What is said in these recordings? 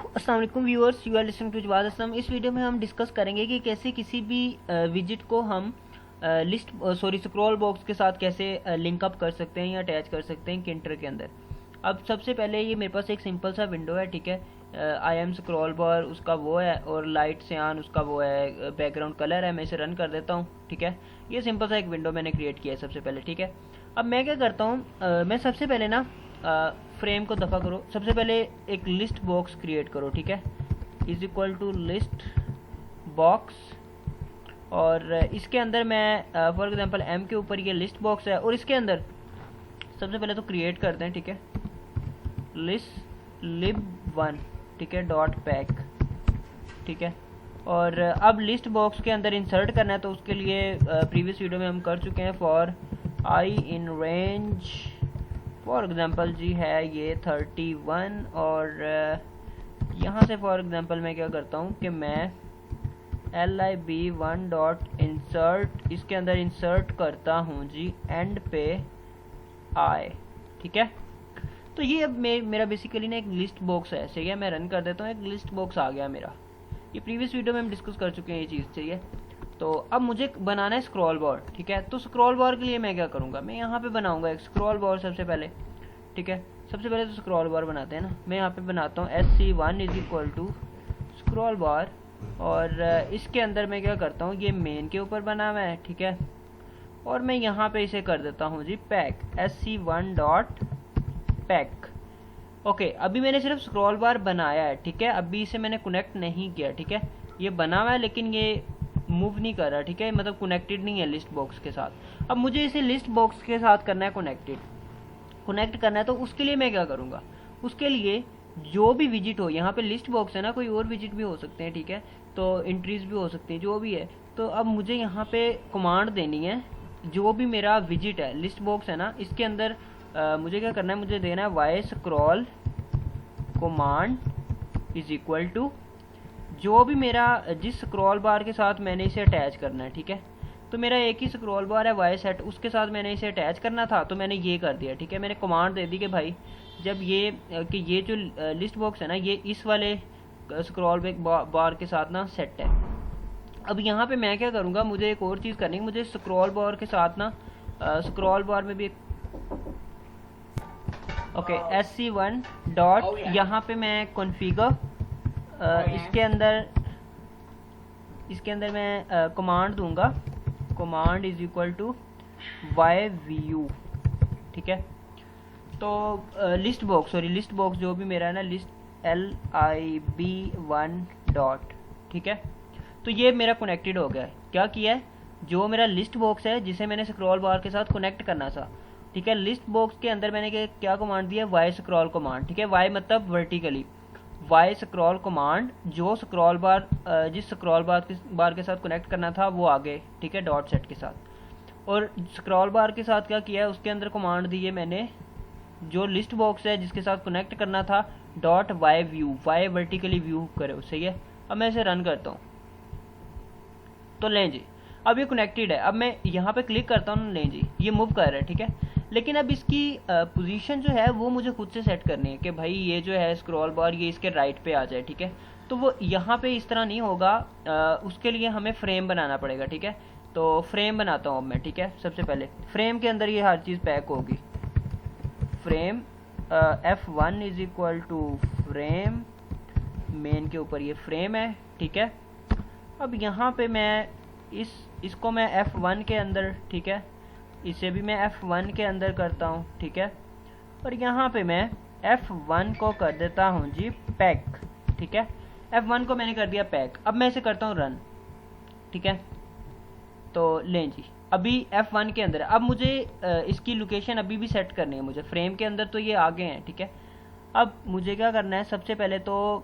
अस्सलाम वालेकुम viewers, you are listening to Jawad Aslam. इस वीडियो में हम डिस्कस करेंगे कि कैसे किसी भी विजिट को हम स्क्रॉल बॉक्स के साथ कैसे लिंक अप कर सकते हैं या अटैच कर सकते हैं किंटर के अंदर। अब सबसे पहले ये मेरे पास एक सिंपल सा विंडो है, ठीक है। आई एम स्क्रॉल बार उसका वो है और लाइट सियान उसका वो है, बैकग्राउंड कलर है। मैं इसे रन कर देता हूँ, ठीक है। ये सिंपल सा एक विंडो मैंने क्रिएट किया है सबसे पहले, ठीक है। अब मैं क्या करता हूँ, मैं सबसे पहले ना फ्रेम को दफ़ा करो, सबसे पहले एक लिस्ट बॉक्स क्रिएट करो, ठीक है। Is equal to list box, और इसके अंदर मैं फॉर एग्जांपल एम के ऊपर ये लिस्ट बॉक्स है और इसके अंदर सबसे पहले तो क्रिएट करते हैं, ठीक है, लिस्ट lib1, ठीक है, डॉट पैक, ठीक है। और अब लिस्ट बॉक्स के अंदर इंसर्ट करना है तो उसके लिए प्रीवियस वीडियो में हम कर चुके हैं। For I in range for example जी है ये 31, और यहाँ से फॉर एग्जांपल मैं क्या करता हूँ कि मैं lib1 डॉट इंसर्ट, इसके अंदर इंसर्ट करता हूँ जी एंड पे आई, ठीक है। तो ये अब मेरा बेसिकली ना एक लिस्ट बॉक्स है, सही है। मैं रन कर देता हूँ, एक लिस्ट बॉक्स आ गया मेरा। ये प्रीवियस वीडियो में हम डिस्कस कर चुके हैं ये चीज़, सही है। तो अब मुझे बनाना है स्क्रॉल बार, ठीक है। तो स्क्रॉल बार के लिए मैं क्या करूँगा, मैं यहाँ पे बनाऊँगा एक स्क्रॉल बार सबसे पहले, ठीक है। सबसे पहले तो स्क्रॉल बार बनाते हैं ना। मैं यहाँ पे बनाता हूँ sc1 is equal to scroll bar, और इसके अंदर मैं क्या करता हूँ, ये मेन के ऊपर बना हुआ है, ठीक है। और मैं यहाँ पे इसे कर देता हूँ G pack, sc1 dot pack. Okay, अभी मैंने सिर्फ स्क्रॉल बार बनाया है, ठीक है। अभी इसे मैंने कनेक्ट नहीं किया, ठीक है। ये बना हुआ है लेकिन ये मूव नहीं कर रहा, ठीक है, मतलब कनेक्टेड नहीं है लिस्ट बॉक्स के साथ। अब मुझे इसे लिस्ट बॉक्स के साथ करना है कनेक्ट करना है, तो उसके लिए मैं क्या करूँगा, उसके लिए जो भी विजिट हो, यहाँ पे लिस्ट बॉक्स है ना, कोई और विजिट भी हो सकते हैं, ठीक है, तो एंट्रीज भी हो सकती हैं, जो भी है। तो अब मुझे यहाँ पे कमांड देनी है, जो भी मेरा विजिट है, लिस्ट बॉक्स है ना, इसके अंदर मुझे क्या करना है, मुझे देना है Y scroll command is equal to जो भी मेरा जिस स्क्रॉल बार के साथ मैंने इसे अटैच करना है, ठीक है। तो मेरा एक ही स्क्रॉल बार है वाई सेट, उसके साथ मैंने इसे अटैच करना था तो मैंने ये कर दिया, ठीक है। मैंने कमांड दे दी कि भाई जब ये जो लिस्ट बॉक्स है ना, ये इस वाले स्क्रॉल बार के साथ ना सेट है। अब यहाँ पे मैं क्या करूँगा, मुझे एक और चीज़ करनी है, मुझे स्क्रॉल बार के साथ ना स्क्रॉल बार में भी ओके sc1 डॉट यहाँ पे मैं कॉन्फ़िगर, इसके अंदर मैं कमांड दूंगा, command is equal to Y view, ठीक है। तो लिस्ट बॉक्स जो भी मेरा है ना, लिस्ट lib1 डॉट, ठीक है। तो ये मेरा कनेक्टेड हो गया है। क्या किया है, जो मेरा लिस्ट बॉक्स है जिसे मैंने स्क्रॉल बार के साथ कनेक्ट करना था, ठीक है। लिस्ट बॉक्स के अंदर मैंने क्या कमांड दिया, वाई स्क्रॉल कमांड, ठीक है। वाई मतलब वर्टिकली, वाई स्क्रॉल कमांड, जो स्क्रॉल बार जिस स्क्रॉल बार के साथ कनेक्ट करना था वो आगे, ठीक है, डॉट सेट के साथ। और स्क्रॉल बार के साथ क्या किया है, उसके अंदर कमांड दी है मैंने, जो लिस्ट बॉक्स है जिसके साथ कनेक्ट करना था, dot Y view, Y vertically view करे, सही है। अब मैं इसे रन करता हूँ तो लें जी, अब ये कनेक्टेड है। अब मैं यहाँ पे क्लिक करता हूँ, लें जी ये मूव कर रहा है, ठीक है। लेकिन अब इसकी पोजीशन जो है वो मुझे खुद से सेट करनी है कि भाई ये जो है स्क्रॉल बार ये इसके राइट पे आ जाए, ठीक है। तो वो यहाँ पे इस तरह नहीं होगा, उसके लिए हमें फ्रेम बनाना पड़ेगा, ठीक है। तो फ्रेम बनाता हूँ अब मैं, ठीक है। सबसे पहले फ्रेम के अंदर ये हर चीज़ पैक होगी। Frame f1 is equal to frame, main के ऊपर ये फ्रेम है, ठीक है। अब यहाँ पे मैं इसको मैं f1 के अंदर, ठीक है, इसे भी मैं f1 के अंदर करता हूँ, ठीक है। और यहाँ पे मैं f1 को कर देता हूँ जी पैक, ठीक है। f1 को मैंने कर दिया पैक। अब मैं इसे करता हूँ रन, ठीक है। तो लें जी, अभी f1 के अंदर अब मुझे इसकी लोकेशन अभी भी सेट करनी है मुझे। फ्रेम के अंदर तो ये आगे हैं, ठीक है। अब मुझे क्या करना है, सबसे पहले तो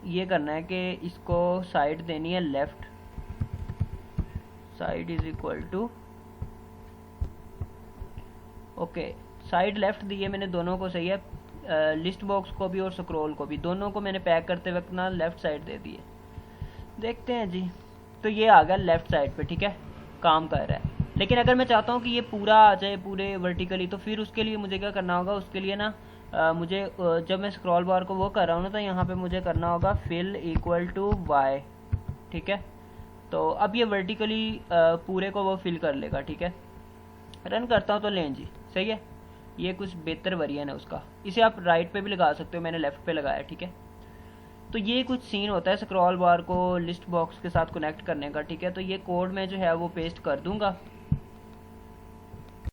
ये करना है कि इसको साइड देनी है left, side is equal to okay, side left दी है मैंने दोनों को, सही है। लिस्ट बॉक्स को भी और स्क्रॉल को भी, दोनों को मैंने पैक करते वक्त ना लेफ्ट साइड दे दी है। देखते हैं जी, तो ये आ गया लेफ्ट साइड पे, ठीक है, काम कर रहा है। लेकिन अगर मैं चाहता हूँ कि ये पूरा आ जाए पूरे वर्टिकली, तो फिर उसके लिए मुझे क्या करना होगा, उसके लिए ना मुझे जब मैं स्क्रॉल बार को वो कर रहा हूँ ना, तो यहाँ पे मुझे करना होगा फिल इक्वल टू वाई, ठीक है। तो अब ये वर्टिकली पूरे को वो फिल कर लेगा, ठीक है। रन करता हूँ तो लें जी, सही है। ये कुछ बेहतर वेरिएंट है उसका। इसे आप राइट पे भी लगा सकते हो, मैंने लेफ्ट पे लगाया, ठीक है। तो ये कुछ सीन होता है स्क्रॉल बार को लिस्ट बॉक्स के साथ कनेक्ट करने का, ठीक है। तो ये कोड मैं जो है वो पेस्ट कर दूंगा